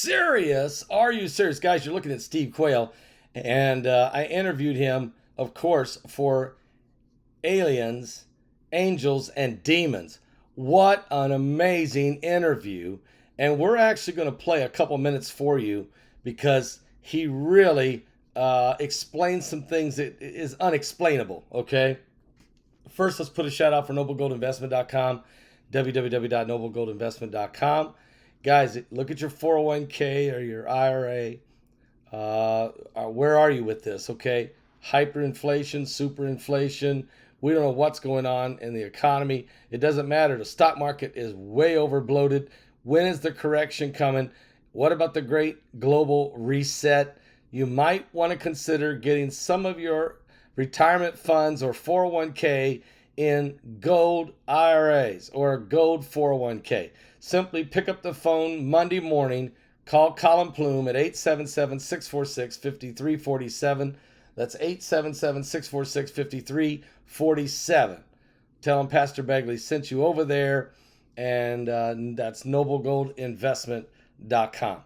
serious? Are you serious? Guys, you're looking at Steve Quayle, and I interviewed him, of course, for Aliens, Angels, and Demons. What an amazing interview. And we're actually going to play a couple minutes for you because he really explains some things that is unexplainable, okay? First, let's put a shout out for noblegoldinvestment.com, www.noblegoldinvestment.com. Guys, look at your 401k or your IRA. Where are you with this, okay? Hyperinflation, superinflation. We don't know what's going on in the economy. It doesn't matter. The stock market is way over bloated. When is the correction coming? What about the great global reset? You might want to consider getting some of your retirement funds or 401k in gold IRAs or a gold 401k. Simply pick up the phone Monday morning, call Colin Plume at 877-646-5347. That's 877-646-5347. Tell him Pastor Begley sent you over there, and that's noblegoldinvestment.com.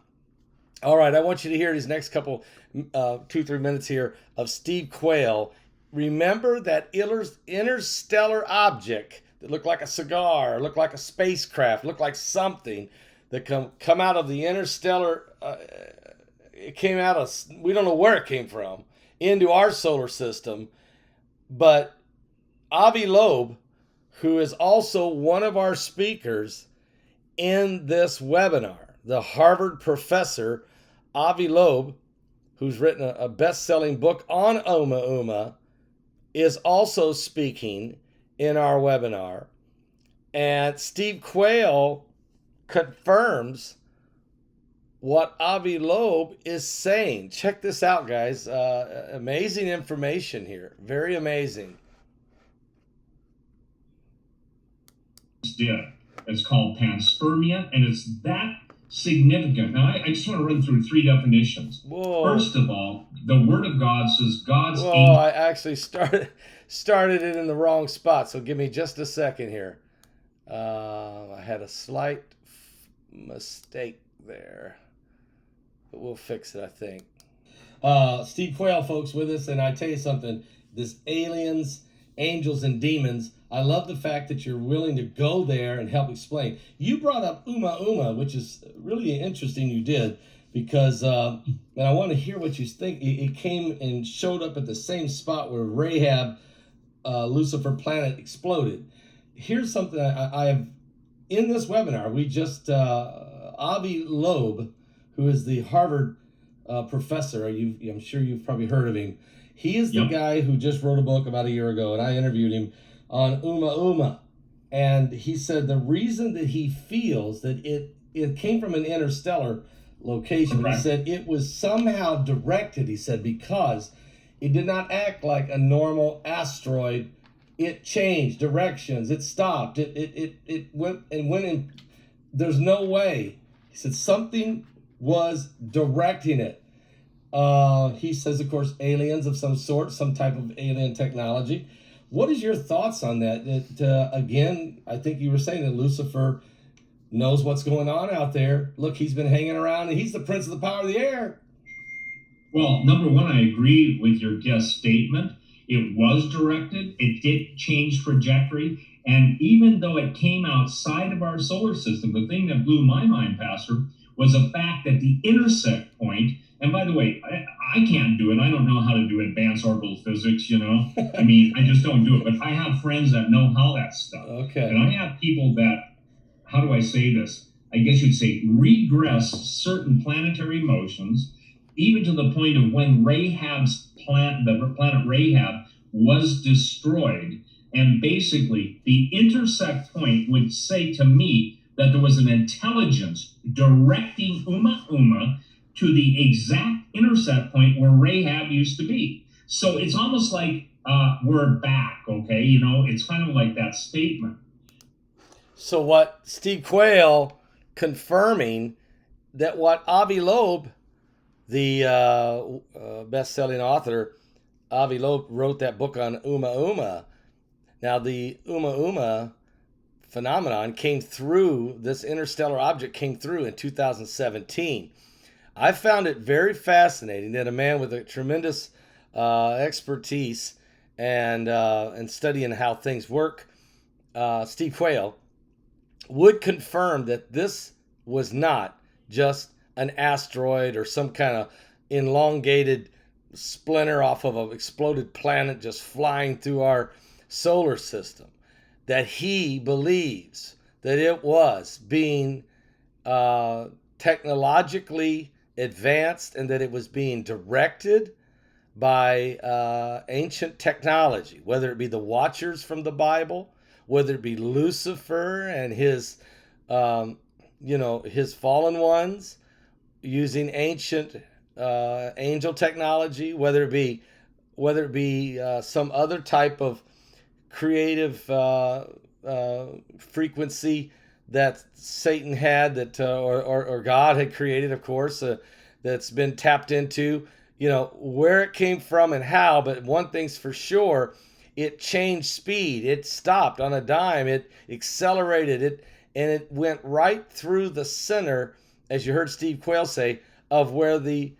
All right, I want you to hear these next couple, 2-3 minutes here of Steve Quayle. Remember that interstellar object that looked like a cigar, looked like a spacecraft, looked like something that come out of the interstellar, it came out of, we don't know where it came from, into our solar system. But Avi Loeb, who is also one of our speakers in this webinar, the Harvard professor, Avi Loeb, who's written a best-selling book on Oumuamua, is also speaking in our webinar. And Steve Quayle confirms what Avi Loeb is saying. Check this out, guys. Amazing information here. Very amazing. It's called panspermia, and it's that significant. Now, I just want to run through 3 definitions. Whoa. First of all, the Word of God says God's... Whoa, I actually started it in the wrong spot, so give me just a second here. I had a slight mistake there, but we'll fix it, I think. Steve Quayle, folks, with us, and I tell you something, this aliens, angels, and demons, I love the fact that you're willing to go there and help explain. You brought up Oumuamua, which is really interesting you did, because and I want to hear what you think. It came and showed up at the same spot where Rahab, Lucifer planet exploded. Here's something I have in this webinar. We just, Avi Loeb, who is the Harvard professor, I'm sure you've probably heard of him. He is the guy who just wrote a book about a year ago, and I interviewed him on Oumuamua. And he said the reason that he feels that it came from an interstellar location, but he said it was somehow directed, he said, because it did not act like a normal asteroid. It changed directions. It stopped. It went in. There's no way. He said something was directing it. He says, of course, aliens of some sort, some type of alien technology. What is your thoughts on that? Again, I think you were saying that Lucifer knows what's going on out there. Look, he's been hanging around, and he's the prince of the power of the air. Well, number one, I agree with your guest statement. It was directed. It did change trajectory. And even though it came outside of our solar system, the thing that blew my mind, Pastor, was the fact that the intersect point, and by the way, I can't do it. I don't know how to do advanced orbital physics, I mean, I just don't do it. But I have friends that know how that stuff. Okay. And I have people that, how do I say this? I guess you'd say regress certain planetary motions, even to the point of when the planet Rahab was destroyed. And basically, the intersect point would say to me that there was an intelligence directing Oumuamua to the exact intersect point where Rahab used to be. So it's almost like we're back, okay? It's kind of like that statement. So what Steve Quayle confirming that what Avi Loeb, the best-selling author, Avi Loeb wrote that book on Oumuamua. Now, the Oumuamua phenomenon came through, this interstellar object came through in 2017. I found it very fascinating that a man with a tremendous expertise and studying how things work, Steve Quayle, would confirm that this was not just an asteroid or some kind of elongated splinter off of an exploded planet just flying through our solar system. That he believes that it was being technologically advanced and that it was being directed by ancient technology, whether it be the Watchers from the Bible, whether it be Lucifer and his, his fallen ones using ancient angel technology, whether it be some other type of creative frequency that Satan had, that or God had created, of course, that's been tapped into. Where it came from and how, but one thing's for sure, it changed speed. It stopped on a dime. It accelerated it, and it went right through the center, as you heard Steve Quayle say, of where the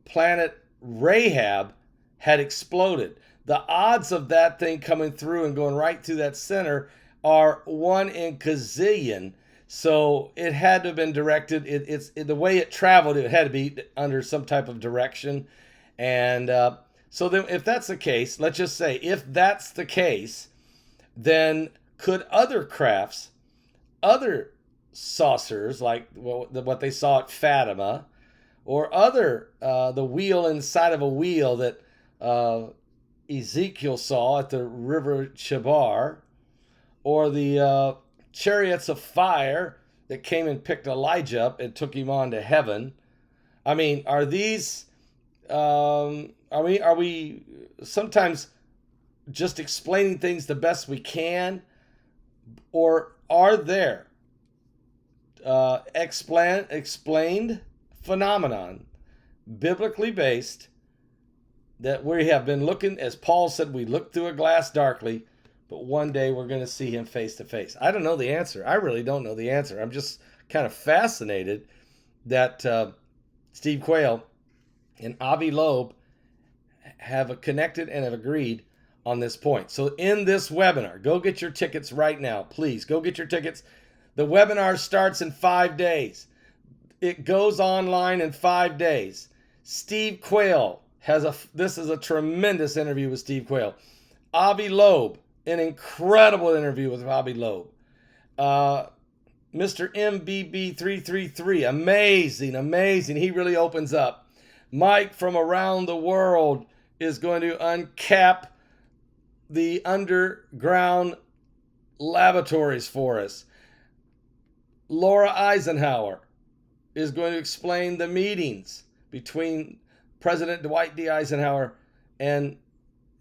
planet Rahab had exploded. The odds of that thing coming through and going right through that center are 1 in gazillion. So it had to have been directed. The way it traveled, it had to be under some type of direction. And so then if that's the case, let's just say, if that's the case, then could other crafts, other saucers, like what they saw at Fatima, or other, the wheel inside of a wheel that Ezekiel saw at the river Chebar, or the chariots of fire that came and picked Elijah up and took him on to heaven. I mean, are these, are we sometimes just explaining things the best we can? Or are there explained phenomenon, biblically based, that we have been looking, as Paul said, we look through a glass darkly, but one day we're going to see him face to face? I don't know the answer. I really don't know the answer. I'm just kind of fascinated that Steve Quayle and Avi Loeb have connected and have agreed on this point. So in this webinar, go get your tickets right now. Please go get your tickets. The webinar starts in 5 days. It goes online in 5 days. Steve Quayle this is a tremendous interview with Steve Quayle. Avi Loeb, an incredible interview with Avi Loeb. Mr. MBB333, amazing. He really opens up. Mike from around the world is going to uncap the underground lavatories for us. Laura Eisenhower is going to explain the meetings between President Dwight D. Eisenhower and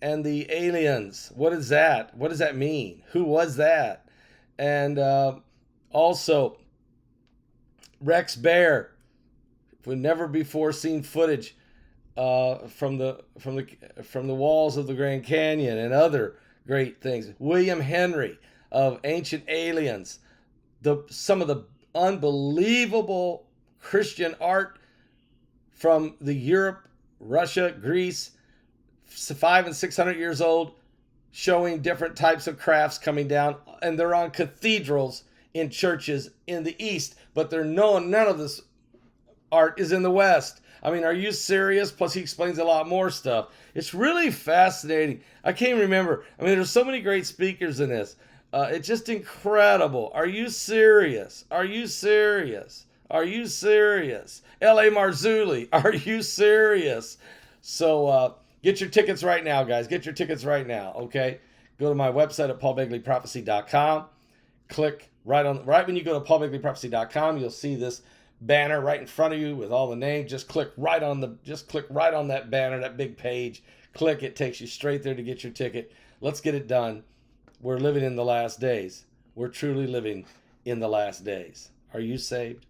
the aliens. What is that? What does that mean? Who was that? And also Rex Bear, with never before seen footage from the walls of the Grand Canyon and other great things. William Henry of Ancient Aliens, some of the unbelievable Christian art from the Europe, Russia, Greece, 500 and 600 years old, showing different types of crafts coming down, and they're on cathedrals in churches in the East, but none of this art is in the West. I mean, are you serious? Plus, he explains a lot more stuff. It's really fascinating. I can't remember. I mean, there's so many great speakers in this. It's just incredible. Are you serious? Are you serious? Are you serious? L.A. Marzulli, are you serious? So get your tickets right now, guys. Get your tickets right now, okay? Go to my website at paulbegleyprophecy.com. Click right when you go to paulbegleyprophecy.com, you'll see this banner right in front of you with all the names. Just click right on that banner, that big page. Click, it takes you straight there to get your ticket. Let's get it done. We're living in the last days. We're truly living in the last days. Are you saved?